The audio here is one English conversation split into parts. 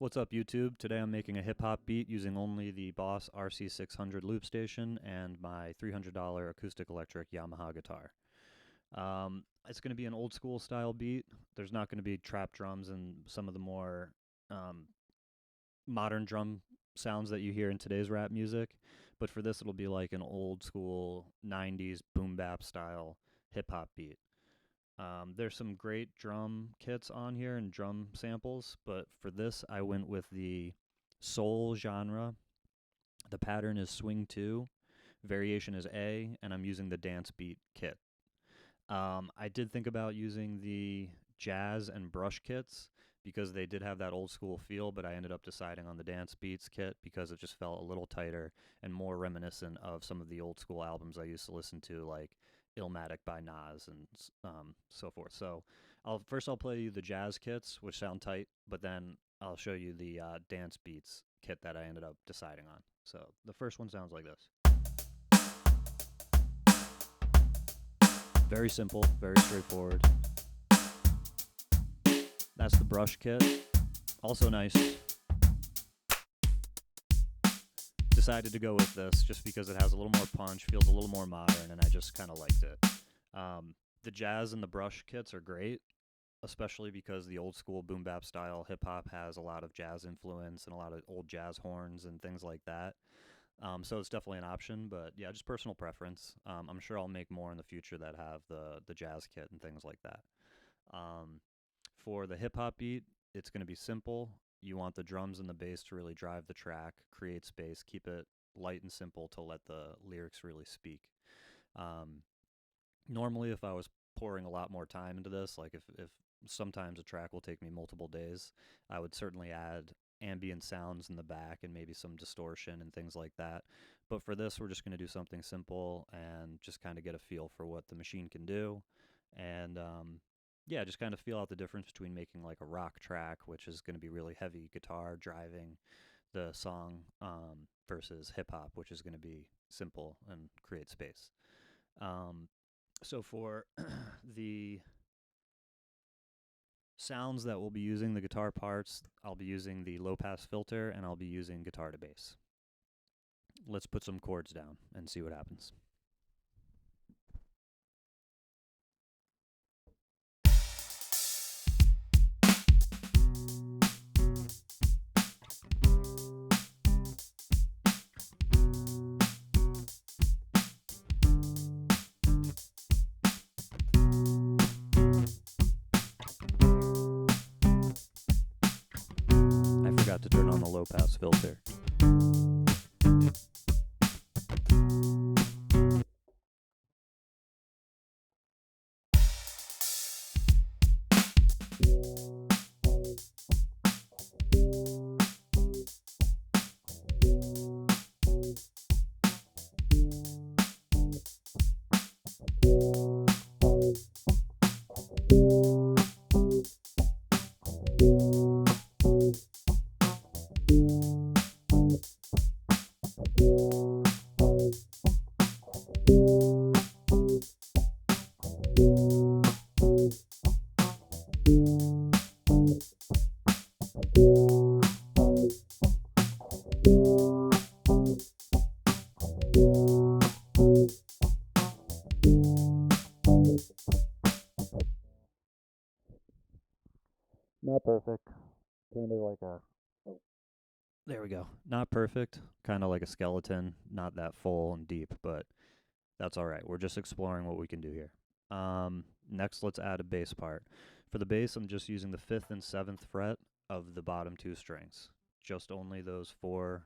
What's up, YouTube? Today I'm making a hip hop beat using only the Boss RC600 loop station and my $300 acoustic electric Yamaha guitar. It's going to be an old school style beat. There's not going to be trap drums and some of the more um, modern drum sounds that you hear in today's rap music. But for this, it'll be like an old school 90s boom bap style hip hop beat. There's some great drum kits on here and drum samples, but for this, I went with the soul genre. The pattern is swing 2, variation is A, and I'm using the dance beat kit. I did think about using the jazz and brush kits because they did have that old school feel, but I ended up deciding on the dance beats kit because it just felt a little tighter and more reminiscent of some of the old school albums I used to listen to, like Illmatic by Nas and so forth. So I'll play you the jazz kits, which sound tight, but then I'll show you the dance beats kit that I ended up deciding on. So the first one sounds like this. Very simple, very straightforward. That's the brush kit. Also nice. Decided to go with this just because it has a little more punch, feels a little more modern, and I just kind of liked it. The jazz and the brush kits are great, especially because the old school boom bap style hip hop has a lot of jazz influence and a lot of old jazz horns and things like that. So it's definitely an option, but yeah, just personal preference. I'm sure I'll make more in the future that have the jazz kit and things like that. Um, for the hip hop beat, it's going to be simple. You want the drums and the bass to really drive the track, create space, keep it light and simple to let the lyrics really speak. Um, Normally, if I was pouring a lot more time into this, like if sometimes a track will take me multiple days, I would certainly add ambient sounds in the back and maybe some distortion and things like that. But for this, we're just going to do something simple and just kind of get a feel for what the machine can do. And yeah, just kind of feel out the difference between making like a rock track, which is going to be really heavy guitar driving the song, versus hip hop, which is going to be simple and create space. Um, so for the sounds that we'll be using, the guitar parts, I'll be using the low pass filter and I'll be using guitar to bass. Let's put some chords down and see what happens. I forgot to turn on the low pass filter. Not perfect. Kind of like a. Oh, there we go. Not perfect. Kind of like a skeleton. Not that full and deep, but that's all right. We're just exploring what we can do here. Next, let's add a bass part. For the bass, I'm just using the 5th and 7th fret of the bottom 2 strings. Just only those 4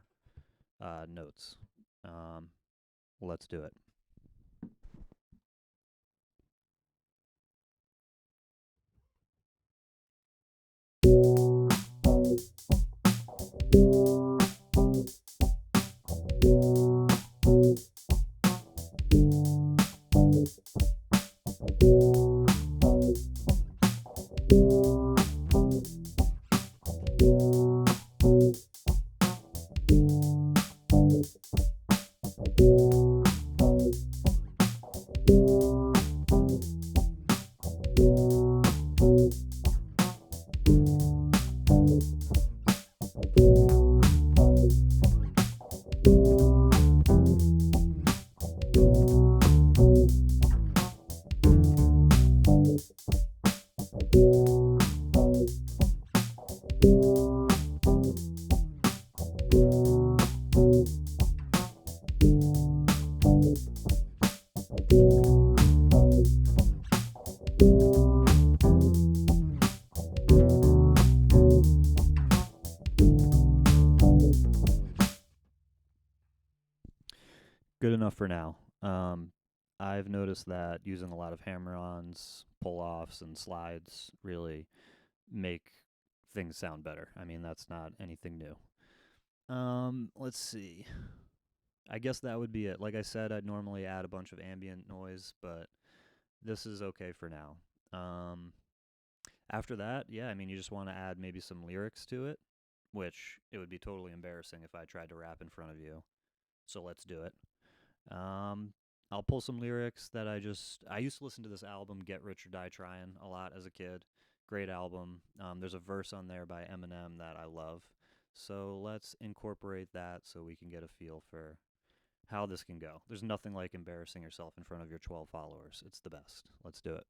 notes. Let's do it. Good enough for now. I've noticed that using a lot of hammer-ons, pull-offs, and slides really make things sound better. I mean, that's not anything new. Let's see. I guess that would be it. Like I said, I'd normally add a bunch of ambient noise, but this is okay for now. Um, After that, yeah, I mean, you just want to add maybe some lyrics to it, which it would be totally embarrassing if I tried to rap in front of you. So let's do it. Um, I'll pull some lyrics that I used to listen to this album Get Rich or Die Trying a lot as a kid. Great album. There's a verse on there by Eminem that I love. So let's incorporate that so we can get a feel for how this can go. There's nothing like embarrassing yourself in front of your 12 followers. It's the best. Let's do it.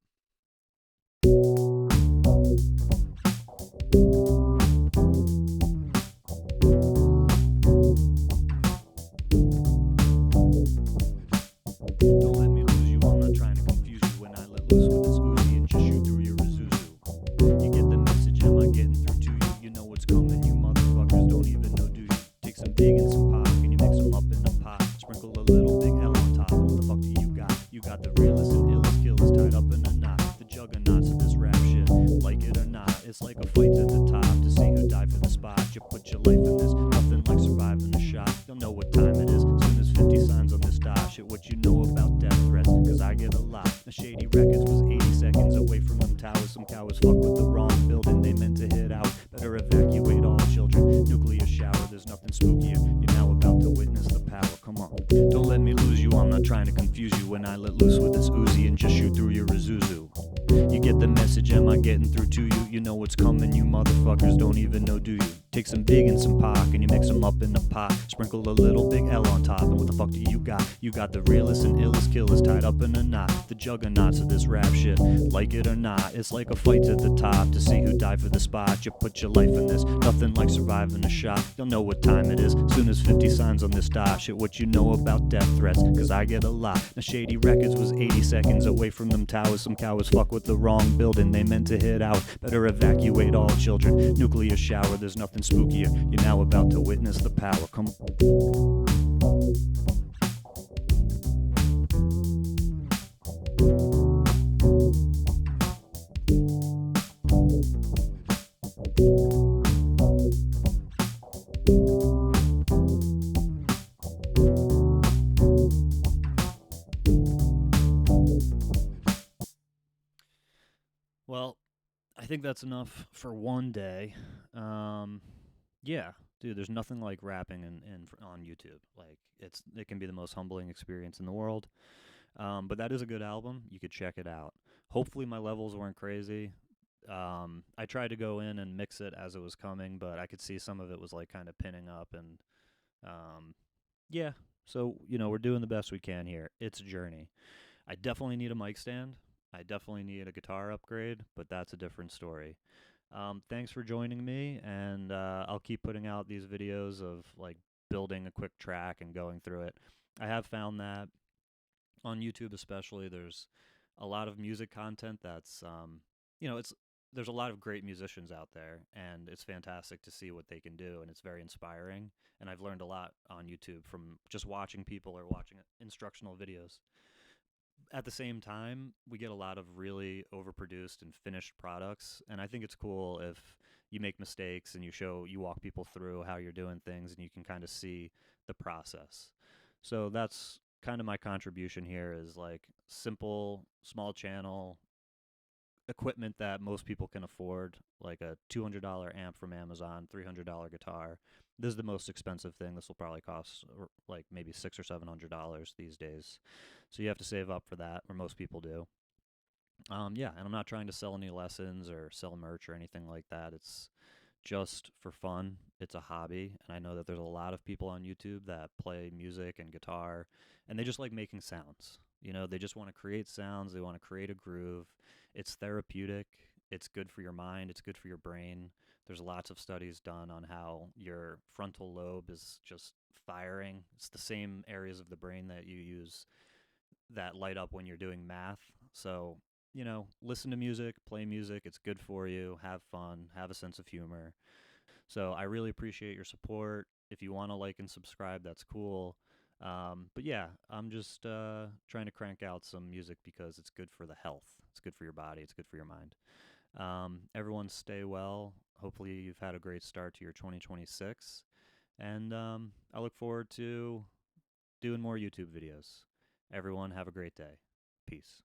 Don't let me lose you, I'm not trying to confuse you. When I let loose with this Uzi and just shoot through your Isuzu. You get the message, am I getting through to you? You know what's coming, you motherfuckers don't even know, do you? Take some big and some pop, and you mix them up in the pot. Sprinkle a little big L on top, and what the fuck do you got? You got the realest and illest killers tied up in a knot. The juggernauts of this rap shit, like it or not. It's like a fight to the top to see who died for the spot. You put your life in this, nothing like surviving a shot. You'll know what time it is, soon as 50 signs on this dash. Shit, what you know about death threats, cause I get a lot. The Shady Records was 80 seconds away from them towers. Some cowards fuck with the wrong building, they meant to hit out. Better evacuate all children, nuclear shower, there's nothing spookier. You're now about to witness the power, come on. Don't let me lose you, I'm not trying to confuse you. When I let loose with this Uzi and just shoot through your Isuzu. You get the message, am I getting through to you? You know what's coming, you motherfuckers don't even know, do you? Take some big and some Pac, and you mix them up in a pot. Sprinkle a little big L on top, and what the fuck do you got? You got the realest and illest killers tied up in a knot. The juggernauts of this rap shit, like it or not. It's like a fight to the top to see who died for the spot. You put your life in this, nothing like surviving a shot. You'll know what time it is, soon as 50 signs on this dot. Shit, what you know about death threats, cause I get a lot. The Shady Records was 80 seconds away from them towers. Some cowards fuck with the wrong building, they meant to hit out. Better evacuate all children, nuclear shower, there's nothing spookier. You're now about to witness the power, come on. Well, I think that's enough for one day. Yeah, dude, there's nothing like rapping on YouTube. Like it can be the most humbling experience in the world. But that is a good album. You could check it out. Hopefully my levels weren't crazy. I tried to go in and mix it as it was coming, but I could see some of it was like kind of pinning up and um, yeah. So we're doing the best we can here. It's a journey. I definitely need a mic stand. I definitely need a guitar upgrade, but that's a different story. Thanks for joining me, and I'll keep putting out these videos of like building a quick track and going through it. I have found that on YouTube especially, there's a lot of music content that's it's there's a lot of great musicians out there, and it's fantastic to see what they can do, and it's very inspiring. And I've learned a lot on YouTube from just watching people or watching instructional videos. At the same time, we get a lot of really overproduced and finished products, and I think it's cool if you make mistakes and you walk people through how you're doing things, and you can kind of see the process. So that's kind of my contribution here is like simple, small channel equipment that most people can afford, like a $200 amp from Amazon, $300 guitar. This is the most expensive thing. This will probably cost like maybe $600 or $700 these days. So you have to save up for that, or most people do. Yeah, and I'm not trying to sell any lessons or sell merch or anything like that. It's just for fun. It's a hobby, and I know that there's a lot of people on YouTube that play music and guitar, and they just like making sounds. They just want to create sounds, they want to create a groove. It's therapeutic, it's good for your mind, it's good for your brain. There's lots of studies done on how your frontal lobe is just firing. It's the same areas of the brain that you use that light up when you're doing math. So, listen to music, play music. It's good for you. Have fun, have a sense of humor. So, I really appreciate your support. If you want to like and subscribe, that's cool. But yeah, I'm just trying to crank out some music because it's good for the health. It's good for your body. It's good for your mind. Everyone stay well. Hopefully, you've had a great start to your 2026. And I look forward to doing more YouTube videos. Everyone, have a great day. Peace.